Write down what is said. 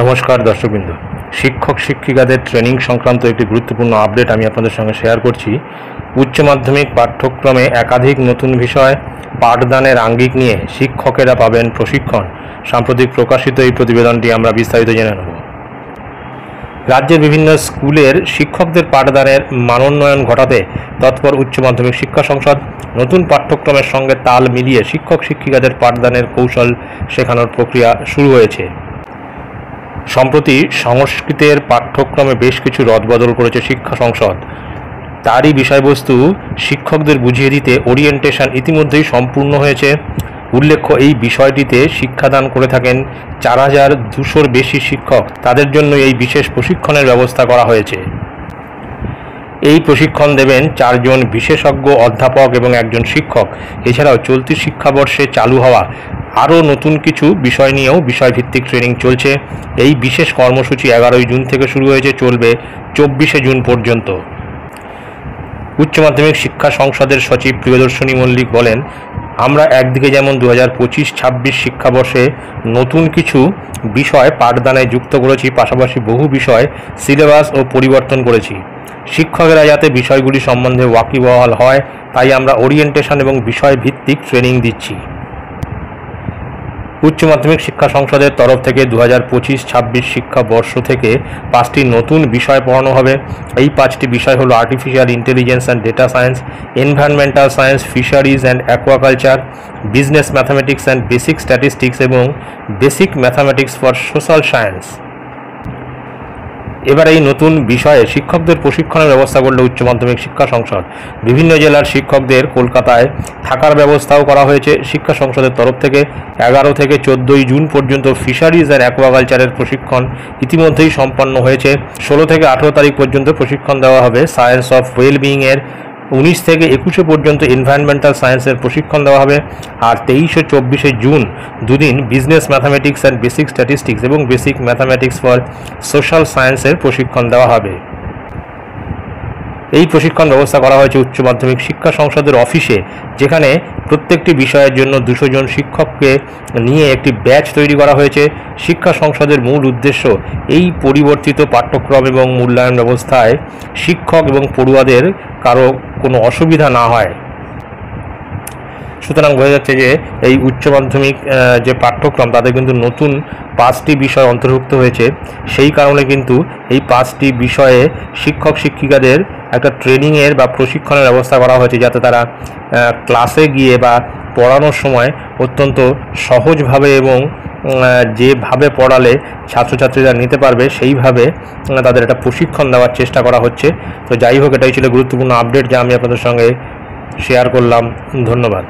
নমস্কার দর্শকবৃন্দ, শিক্ষক শিক্ষিকাদের ট্রেনিং সংক্রান্ত একটি গুরুত্বপূর্ণ আপডেট আমি আপনাদের সঙ্গে শেয়ার করছি। উচ্চ মাধ্যমিক পাঠ্যক্রমে একাধিক নতুন বিষয় পাঠদানের আঙ্গিক নিয়ে শিক্ষকেরা পাবেন প্রশিক্ষণ। সাম্প্রতিক প্রকাশিত এই প্রতিবেদনটি আমরা বিস্তারিত জেনে নেব। রাজ্যের বিভিন্ন স্কুলের শিক্ষকদের পাঠদানের মানোন্নয়ন ঘটাতে তৎপর উচ্চ মাধ্যমিক শিক্ষা সংসদ নতুন পাঠ্যক্রমের সঙ্গে তাল মিলিয়ে শিক্ষক শিক্ষিকাদের পাঠদানের কৌশল শেখানোর প্রক্রিয়া শুরু হয়েছে। সম্প্রতি সংস্কৃতের পাঠ্যক্রমে বেশ কিছু রদবদল করেছে শিক্ষা সংসদ। তারই বিষয়বস্তু শিক্ষকদের বুঝিয়ে দিতে ওরিয়েন্টেশন ইতিমধ্যেই সম্পূর্ণ হয়েছে। উল্লেখ্য, এই বিষয়টিতে শিক্ষাদান করে থাকেন 4200-র বেশি শিক্ষক। তাদের জন্য এই বিশেষ প্রশিক্ষণের ব্যবস্থা করা হয়েছে। এই প্রশিক্ষণ দেবেন 4 জন বিশেষজ্ঞ অধ্যাপক এবং 1 জন শিক্ষক। এছাড়াও চলতি শিক্ষাবর্ষে চালু হওয়া আরও নতুন কিছু বিষয় নিয়েও বিষয়ভিত্তিক ট্রেনিং চলছে। এই বিশেষ কর্মসূচি 11 জুন থেকে শুরু হয়েছে, চলবে 24 জুন পর্যন্ত। উচ্চ মাধ্যমিক শিক্ষা সংসদের সচিব প্রিয়দর্শিনী মল্লিক বলেন, আমরা একদিকে যেমন 2025-26 শিক্ষাবর্ষে নতুন কিছু বিষয় পাঠদানে যুক্ত করেছি, পাশাপাশি বহু বিষয় সিলেবাস ও পরিবর্তন করেছি। শিক্ষকেরা যাতে বিষয়গুলি সম্বন্ধে ওয়াকিবহাল হয়, তাই আমরা ওরিয়েন্টেশন এবং বিষয়ভিত্তিক ট্রেনিং দিচ্ছি। উচ্চ মাধ্যমিক শিক্ষা সংসদের তরফ থেকে 2025-26 শিক্ষাবর্ষ থেকে 5টি নতুন বিষয় পড়ানো হবে। এই 5টি বিষয় হলো artificial intelligence and data science, environmental science, fisheries and aquaculture, business mathematics and basic statistics এবং basic mathematics for social science. এবার এই নতুন বিষয়ে শিক্ষকদের প্রশিক্ষণের ব্যবস্থা করল উচ্চ মাধ্যমিক শিক্ষা সংসদ। বিভিন্ন জেলার শিক্ষকদের কলকাতায় থাকার ব্যবস্থাও করা হয়েছে। শিক্ষা সংসদের তরফ থেকে 11 থেকে 14 জুন পর্যন্ত ফিশারিজ অ্যান্ড অ্যাকোয়াকালচারের প্রশিক্ষণ ইতিমধ্যেই সম্পন্ন হয়েছে। 16 থেকে 18 তারিখ পর্যন্ত প্রশিক্ষণ দেওয়া হবে সায়েন্স অফ ওয়েলবিংয়ের। 19 থেকে 21 পর্যন্ত এনভায়রনমেন্টাল সায়েন্সের প্রশিক্ষণ দেওয়া হবে। আর 23 ও 24 জুন দুদিন business mathematics and basic statistics এবং বেসিক ম্যাথামেটিক্স ফর সোশ্যাল সায়েন্সের প্রশিক্ষণ দেওয়া হবে। এই প্রশিক্ষণ ব্যবস্থা করা হয়েছে উচ্চ মাধ্যমিক শিক্ষা সংসদের অফিসে, যেখানে প্রত্যেকটি বিষয়ের জন্য 200 জন শিক্ষককে নিয়ে একটি ব্যাচ তৈরি করা হয়েছে। শিক্ষা সংসদের মূল উদ্দেশ্য এই পরিবর্তিত পাঠ্যক্রম এবং মূল্যায়ন ব্যবস্থায় শিক্ষক এবং পড়ুয়াদের কারো কোনো অসুবিধা না হয়। সুতরাং বোঝা যাচ্ছে যে এই উচ্চ মাধ্যমিক যে পাঠ্যক্রম, তাদের কিন্তু নতুন 5টি বিষয় অন্তর্ভুক্ত হয়েছে। সেই কারণে কিন্তু এই 5টি বিষয়ে শিক্ষক শিক্ষিকাদের একটা ট্রেনিংয়ের বা প্রশিক্ষণের ব্যবস্থা করা হয়েছে, যাতে তারা ক্লাসে গিয়ে বা পড়ানোর সময় অত্যন্ত সহজভাবে এবং যেভাবে পড়ালে ছাত্রছাত্রীরা নিতে পারবে সেইভাবে তাদের একটা প্রশিক্ষণ দেওয়ার চেষ্টা করা হচ্ছে। তো যাই হোক, এটাই ছিল গুরুত্বপূর্ণ আপডেট যা আমি আপনাদের সঙ্গে শেয়ার করলাম। ধন্যবাদ।